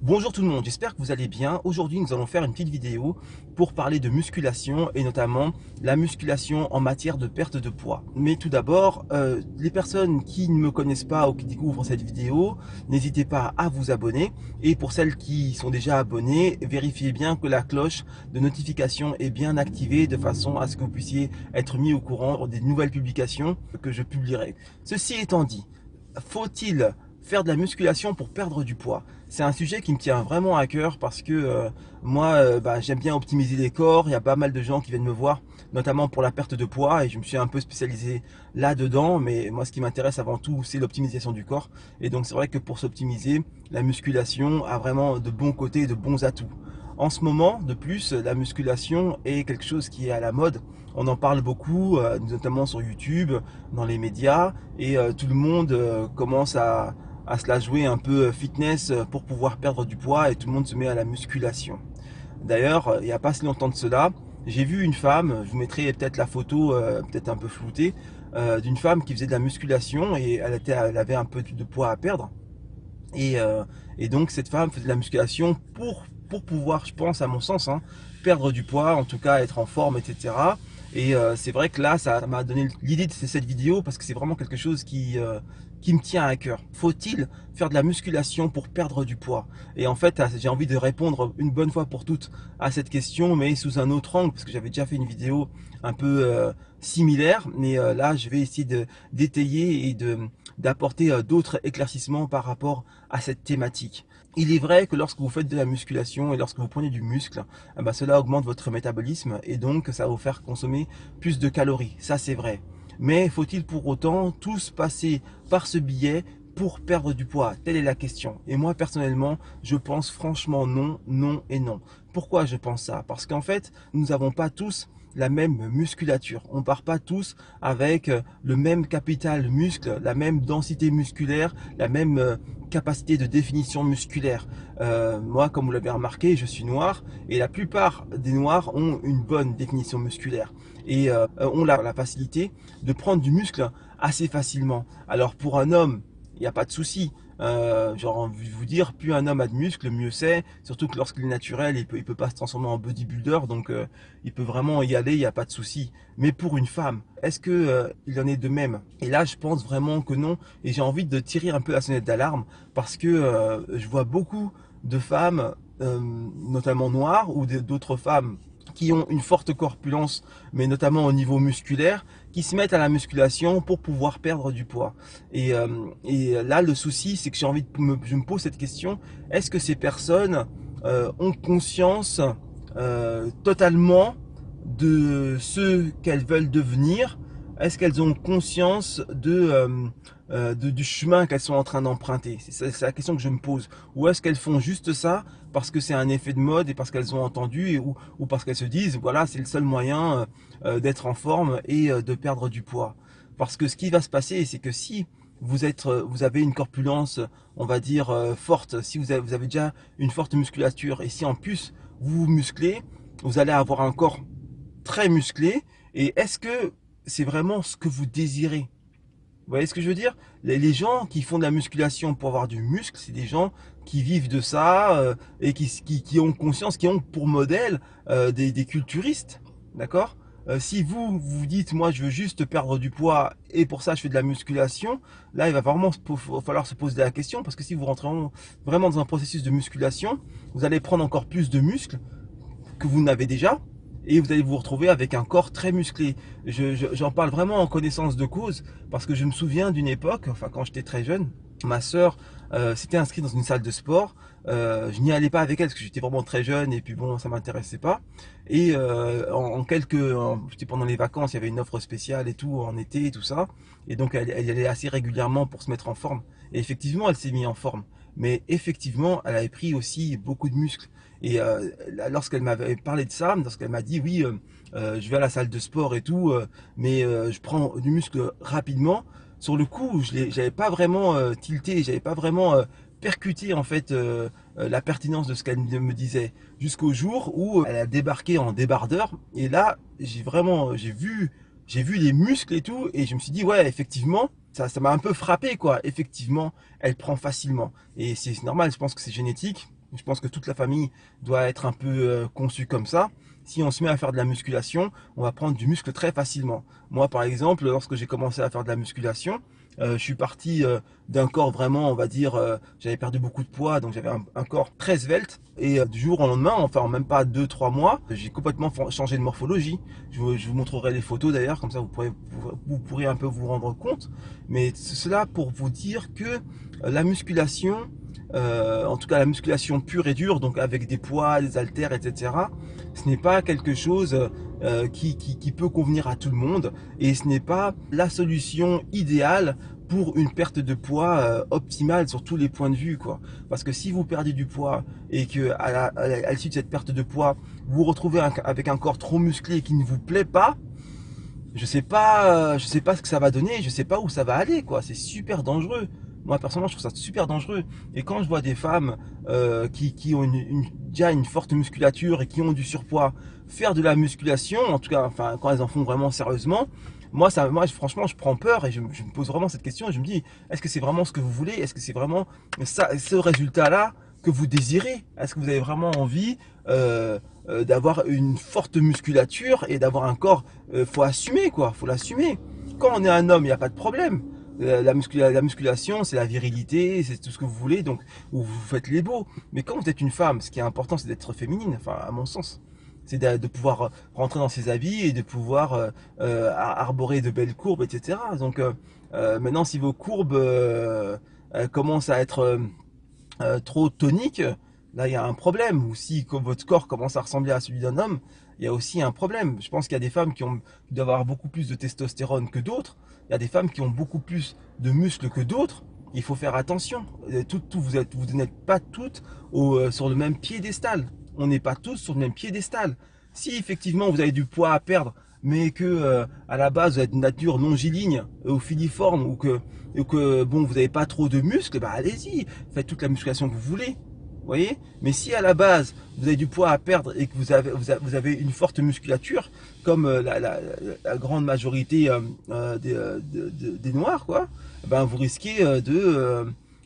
Bonjour tout le monde, j'espère que vous allez bien. Aujourd'hui, nous allons faire une petite vidéo pour parler de musculation et notamment la musculation en matière de perte de poids. Mais tout d'abord, les personnes qui ne me connaissent pas ou qui découvrent cette vidéo, n'hésitez pas à vous abonner. Et pour celles qui sont déjà abonnées, vérifiez bien que la cloche de notification est bien activée de façon à ce que vous puissiez être mis au courant des nouvelles publications que je publierai. Ceci étant dit, faut-il faire de la musculation pour perdre du poids? C'est un sujet qui me tient vraiment à cœur parce que moi, j'aime bien optimiser les corps. Il y a pas mal de gens qui viennent me voir, notamment pour la perte de poids, et je me suis un peu spécialisé là-dedans. Mais moi, ce qui m'intéresse avant tout, c'est l'optimisation du corps. Et donc, c'est vrai que pour s'optimiser, la musculation a vraiment de bons côtés et de bons atouts. En ce moment, de plus, la musculation est quelque chose qui est à la mode. On en parle beaucoup, notamment sur YouTube, dans les médias, et tout le monde commence à se la jouer un peu fitness pour pouvoir perdre du poids, et tout le monde se met à la musculation. D'ailleurs, il n'y a pas si longtemps de cela, j'ai vu une femme, je vous mettrai peut-être la photo, peut-être un peu floutée, d'une femme qui faisait de la musculation et elle avait un peu de poids à perdre. Et, euh, et donc cette femme faisait de la musculation pour pouvoir, je pense à mon sens, hein, perdre du poids, en tout cas être en forme, etc. Et c'est vrai que là, ça m'a donné l'idée de cette vidéo parce que c'est vraiment quelque chose qui me tient à cœur. Faut-il faire de la musculation pour perdre du poids? Et en fait, j'ai envie de répondre une bonne fois pour toutes à cette question, mais sous un autre angle, parce que j'avais déjà fait une vidéo un peu similaire. Mais là, je vais essayer d'étayer et d'apporter d'autres éclaircissements par rapport à cette thématique. Il est vrai que lorsque vous faites de la musculation et lorsque vous prenez du muscle, cela augmente votre métabolisme et donc ça va vous faire consommer plus de calories. Ça, c'est vrai. Mais faut-il pour autant tous passer par ce biais pour perdre du poids? Telle est la question. Et moi, personnellement, je pense franchement non, non et non. Pourquoi je pense ça? Parce qu'en fait, nous n'avons pas tous la même musculature. On part pas tous avec le même capital muscle, la même densité musculaire, la même capacité de définition musculaire. Moi, comme vous l'avez remarqué, je suis noir et la plupart des noirs ont une bonne définition musculaire et ont la facilité de prendre du muscle assez facilement. Alors pour un homme, il n'y a pas de souci. J'ai envie de vous dire, plus un homme a de muscles, mieux c'est. Surtout que lorsqu'il est naturel, il peut pas se transformer en bodybuilder, donc il peut vraiment y aller, il n'y a pas de souci. Mais pour une femme, est-ce que il en est de même? Et là, je pense vraiment que non. Et j'ai envie de tirer un peu la sonnette d'alarme parce que je vois beaucoup de femmes, notamment noires, ou d'autres femmes qui ont une forte corpulence, mais notamment au niveau musculaire, qui se mettent à la musculation pour pouvoir perdre du poids. Et là, le souci, c'est que je me pose cette question, est-ce que ces personnes ont conscience totalement de ce qu'elles veulent devenir? Est-ce qu'elles ont conscience du chemin qu'elles sont en train d'emprunter? C'est la question que je me pose. Ou est-ce qu'elles font juste ça parce que c'est un effet de mode et parce qu'elles ont entendu ou parce qu'elles se disent, voilà, c'est le seul moyen d'être en forme et de perdre du poids? Parce que ce qui va se passer, c'est que si vous avez une corpulence, on va dire, forte, si vous avez déjà une forte musculature, et si en plus vous vous musclez, vous allez avoir un corps très musclé. Et est-ce que c'est vraiment ce que vous désirez? Vous voyez ce que je veux dire? Les gens qui font de la musculation pour avoir du muscle, c'est des gens qui vivent de ça et qui ont conscience, qui ont pour modèle des culturistes. D'accord? Si vous dites, moi je veux juste perdre du poids et pour ça je fais de la musculation, là il va vraiment falloir se poser la question, parce que si vous rentrez vraiment dans un processus de musculation, vous allez prendre encore plus de muscles que vous n'avez déjà, et vous allez vous retrouver avec un corps très musclé. J'en parle vraiment en connaissance de cause, parce que je me souviens d'une époque, enfin quand j'étais très jeune, ma sœur s'était inscrite dans une salle de sport. Je n'y allais pas avec elle parce que j'étais vraiment très jeune et puis bon, ça m'intéressait pas. Et c'était pendant les vacances, il y avait une offre spéciale et tout, en été et tout ça. Et donc elle y allait assez régulièrement pour se mettre en forme. Et effectivement, elle s'est mise en forme. Mais effectivement, elle avait pris aussi beaucoup de muscles. Et lorsqu'elle m'avait parlé de ça, lorsqu'elle m'a dit oui, je vais à la salle de sport et tout, mais je prends du muscle rapidement. Sur le coup, j'avais pas vraiment tilté, j'avais pas vraiment percuté en fait la pertinence de ce qu'elle me disait, jusqu'au jour où elle a débarqué en débardeur. Et là, j'ai vu les muscles et tout, et je me suis dit ouais, effectivement, ça m'a un peu frappé quoi. Effectivement, elle prend facilement, et c'est normal, je pense que c'est génétique. Je pense que toute la famille doit être un peu conçue comme ça. Si on se met à faire de la musculation, on va prendre du muscle très facilement. Moi, par exemple, lorsque j'ai commencé à faire de la musculation, je suis parti d'un corps vraiment, on va dire, j'avais perdu beaucoup de poids, donc j'avais un corps très svelte. Et du jour au lendemain, enfin en même pas 2 3 mois, j'ai complètement changé de morphologie. Je vous montrerai les photos d'ailleurs, comme ça vous pourrez un peu vous rendre compte. Mais cela pour vous dire que la musculation, en tout cas la musculation pure et dure, donc avec des poids, des haltères, etc., ce n'est pas quelque chose qui peut convenir à tout le monde, et ce n'est pas la solution idéale pour une perte de poids optimale sur tous les points de vue, quoi. Parce que si vous perdez du poids et que à l'issue de cette perte de poids, vous vous retrouvez avec un corps trop musclé qui ne vous plaît pas, je sais pas ce que ça va donner, je sais pas où ça va aller, quoi. C'est super dangereux. Moi, personnellement, je trouve ça super dangereux. Et quand je vois des femmes qui ont déjà une forte musculature et qui ont du surpoids faire de la musculation, en tout cas, enfin, quand elles en font vraiment sérieusement, moi, franchement, je prends peur et je me pose vraiment cette question et je me dis, est-ce que c'est vraiment ce que vous voulez? Est-ce que c'est vraiment ça, ce résultat-là que vous désirez? Est-ce que vous avez vraiment envie d'avoir une forte musculature et d'avoir un corps? Faut assumer, quoi, faut l'assumer. Quand on est un homme, il n'y a pas de problème. La musculation, c'est la virilité, c'est tout ce que vous voulez, donc vous faites les beaux. Mais quand vous êtes une femme, ce qui est important, c'est d'être féminine, enfin, à mon sens. C'est de pouvoir rentrer dans ses habits et de pouvoir arborer de belles courbes, etc. Donc maintenant, si vos courbes commencent à être trop toniques, là, il y a un problème. Ou si votre corps commence à ressembler à celui d'un homme, il y a aussi un problème. Je pense qu'il y a des femmes qui doivent avoir beaucoup plus de testostérone que d'autres. Il y a des femmes qui ont beaucoup plus de muscles que d'autres. Il faut faire attention. Vous n'êtes pas toutes sur le même piédestal. On n'est pas tous sur le même piédestal. Si effectivement vous avez du poids à perdre, mais que à la base vous êtes de nature longiligne ou filiforme, ou que bon, vous n'avez pas trop de muscles, bah allez-y, faites toute la musculation que vous voulez. Vous voyez? Mais si à la base vous avez du poids à perdre et que vous avez une forte musculature, comme la grande majorité des Noirs, quoi, ben vous risquez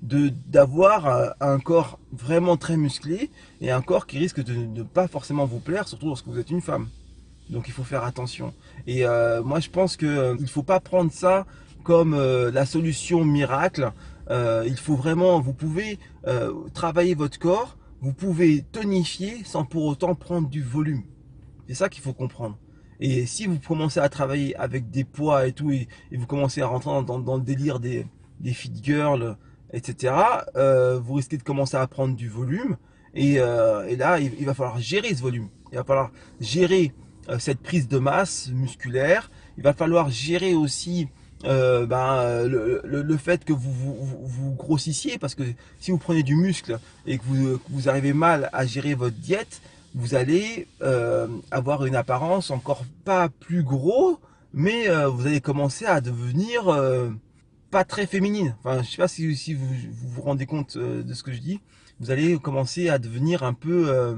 d'avoir un corps vraiment très musclé et un corps qui risque de ne pas forcément vous plaire, surtout lorsque vous êtes une femme. Donc il faut faire attention. Et moi je pense qu'il ne faut pas prendre ça comme la solution miracle. Il faut vraiment, vous pouvez travailler votre corps, vous pouvez tonifier sans pour autant prendre du volume. C'est ça qu'il faut comprendre. Et si vous commencez à travailler avec des poids et tout, et vous commencez à rentrer dans le délire des fit girls, etc., vous risquez de commencer à prendre du volume. Et là, il va falloir gérer ce volume. Il va falloir gérer cette prise de masse musculaire. Il va falloir gérer aussi le fait que vous grossissiez, parce que si vous prenez du muscle et que vous arrivez mal à gérer votre diète, vous allez avoir une apparence encore pas plus gros, mais vous allez commencer à devenir pas très féminine. Enfin, je sais pas si vous rendez compte de ce que je dis. Vous allez commencer à devenir un peu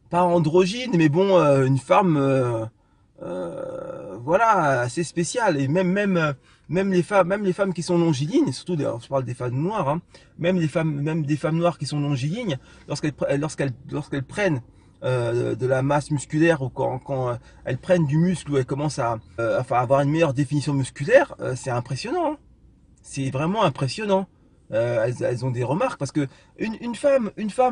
pas androgyne, mais bon, une femme, voilà, assez spéciale. Et même les femmes qui sont longilignes, surtout je parle des femmes noires, hein, même des femmes noires qui sont longilignes, lorsqu'elles prennent de la masse musculaire, ou quand elles prennent du muscle, ou elles commencent à avoir une meilleure définition musculaire, c'est impressionnant, hein. C'est vraiment impressionnant. Elles ont des remarques, parce que une femme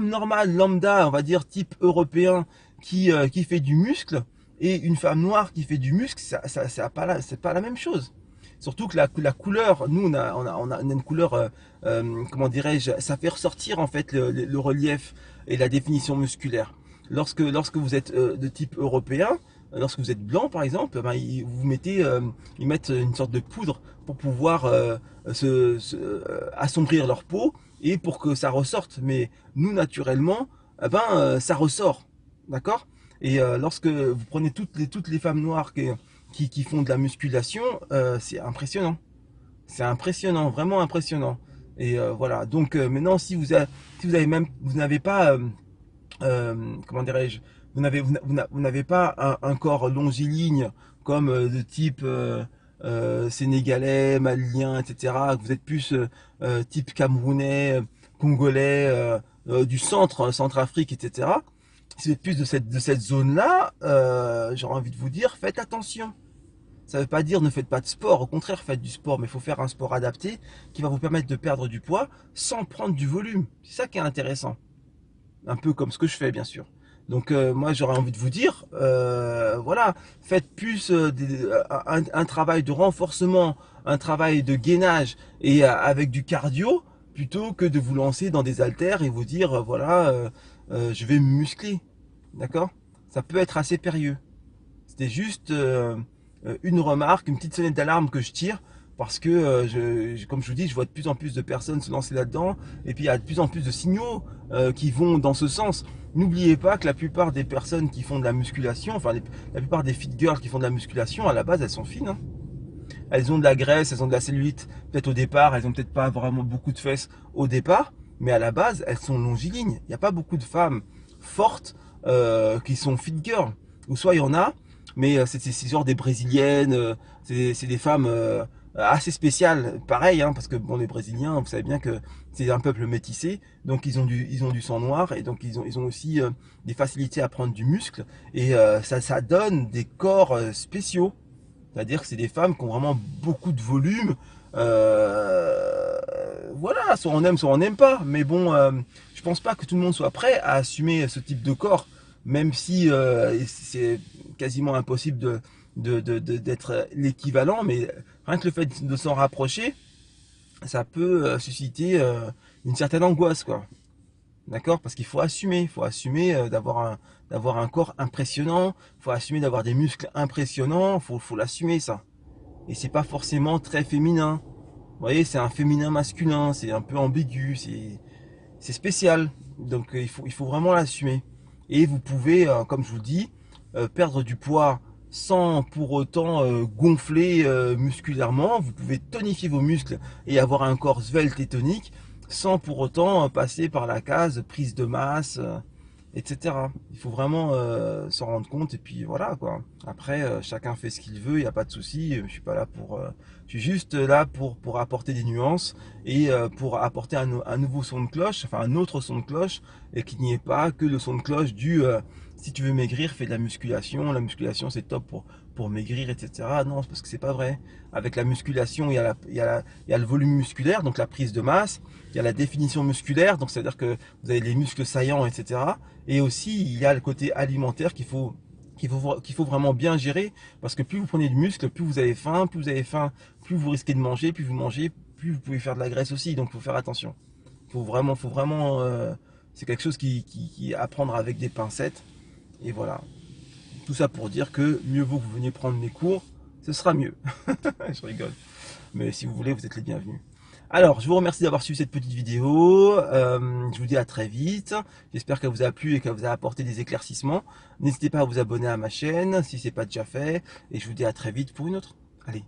normale, lambda, on va dire type européen, qui fait du muscle, et une femme noire qui fait du muscle, c'est pas la même chose. Surtout que la couleur, nous on a une couleur, comment dirais-je, ça fait ressortir en fait le relief et la définition musculaire. Lorsque vous êtes de type européen, lorsque vous êtes blanc par exemple, ben, ils mettent une sorte de poudre pour pouvoir assombrir leur peau et pour que ça ressorte. Mais nous naturellement, eh ben, ça ressort, d'accord? Et lorsque vous prenez toutes les femmes noires qui font de la musculation, c'est impressionnant. C'est impressionnant, vraiment impressionnant. Et voilà. Donc maintenant, vous n'avez pas comment dirais-je, vous n'avez pas un corps longiligne comme de type sénégalais, malien, etc. Vous êtes plus type camerounais, congolais, du centre, Centrafrique, etc. Si vous êtes plus de cette zone-là, j'aurais envie de vous dire, faites attention. Ça ne veut pas dire ne faites pas de sport, au contraire faites du sport, mais il faut faire un sport adapté qui va vous permettre de perdre du poids sans prendre du volume. C'est ça qui est intéressant. Un peu comme ce que je fais bien sûr. Donc moi j'aurais envie de vous dire, voilà, faites plus un travail de renforcement, un travail de gainage et avec du cardio, plutôt que de vous lancer dans des haltères et vous dire, voilà, je vais me muscler. D'accord? Ça peut être assez périlleux. C'était juste une remarque, une petite sonnette d'alarme que je tire parce que, comme je vous dis, je vois de plus en plus de personnes se lancer là-dedans et puis il y a de plus en plus de signaux qui vont dans ce sens. N'oubliez pas que la plupart des personnes qui font de la musculation, enfin la plupart des fit girls qui font de la musculation, à la base, elles sont fines. Hein. Elles ont de la graisse, elles ont de la cellulite. Peut-être au départ, elles ont peut-être pas vraiment beaucoup de fesses au départ, mais à la base, elles sont longilignes. Il n'y a pas beaucoup de femmes fortes qui sont fit girls. Ou soit il y en a, mais c'est genre des brésiliennes, c'est des femmes assez spéciales, pareil, hein, parce que bon, les Brésiliens, vous savez bien que c'est un peuple métissé, donc ils ont du sang noir et donc ils ont aussi des facilités à prendre du muscle et ça donne des corps spéciaux. C'est-à-dire que c'est des femmes qui ont vraiment beaucoup de volume. Voilà, soit on aime, soit on n'aime pas. Mais bon, je pense pas que tout le monde soit prêt à assumer ce type de corps, même si c'est quasiment impossible d'être l'équivalent. Mais rien que le fait de s'en rapprocher, ça peut susciter une certaine angoisse, quoi. D'accord? Parce il faut assumer d'avoir un corps impressionnant, il faut assumer d'avoir des muscles impressionnants, faut l'assumer ça. Et c'est pas forcément très féminin. Vous voyez, c'est un féminin masculin, c'est un peu ambigu, c'est spécial. Donc il faut vraiment l'assumer. Et vous pouvez, comme je vous le dis, perdre du poids sans pour autant gonfler musculairement. Vous pouvez tonifier vos muscles et avoir un corps svelte et tonique sans pour autant passer par la case prise de masse, etc. Il faut vraiment s'en rendre compte et puis voilà quoi. Après, chacun fait ce qu'il veut, il n'y a pas de souci. Je suis pas là je suis juste là pour apporter des nuances et pour apporter un nouveau son de cloche, enfin un autre son de cloche et qu'il n'y ait pas que le son de cloche du si tu veux maigrir, fais de la musculation. La musculation c'est top pour maigrir, etc. Non, parce que c'est pas vrai. Avec la musculation, il y a le volume musculaire, donc la prise de masse. Il y a la définition musculaire, donc c'est-à-dire que vous avez les muscles saillants, etc. Et aussi, il y a le côté alimentaire qu'il faut vraiment bien gérer, parce que plus vous prenez du muscle, plus vous avez faim, plus vous risquez de manger, plus vous mangez, plus vous pouvez faire de la graisse aussi, donc il faut faire attention. Faut vraiment, c'est quelque chose qui à prendre avec des pincettes, et voilà. Tout ça pour dire que mieux vaut que vous veniez prendre mes cours, ce sera mieux. Je rigole. Mais si vous voulez, vous êtes les bienvenus. Alors, je vous remercie d'avoir suivi cette petite vidéo. Je vous dis à très vite. J'espère qu'elle vous a plu et qu'elle vous a apporté des éclaircissements. N'hésitez pas à vous abonner à ma chaîne si ce n'est pas déjà fait. Et je vous dis à très vite pour une autre. Allez,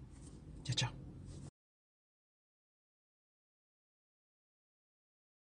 ciao ciao.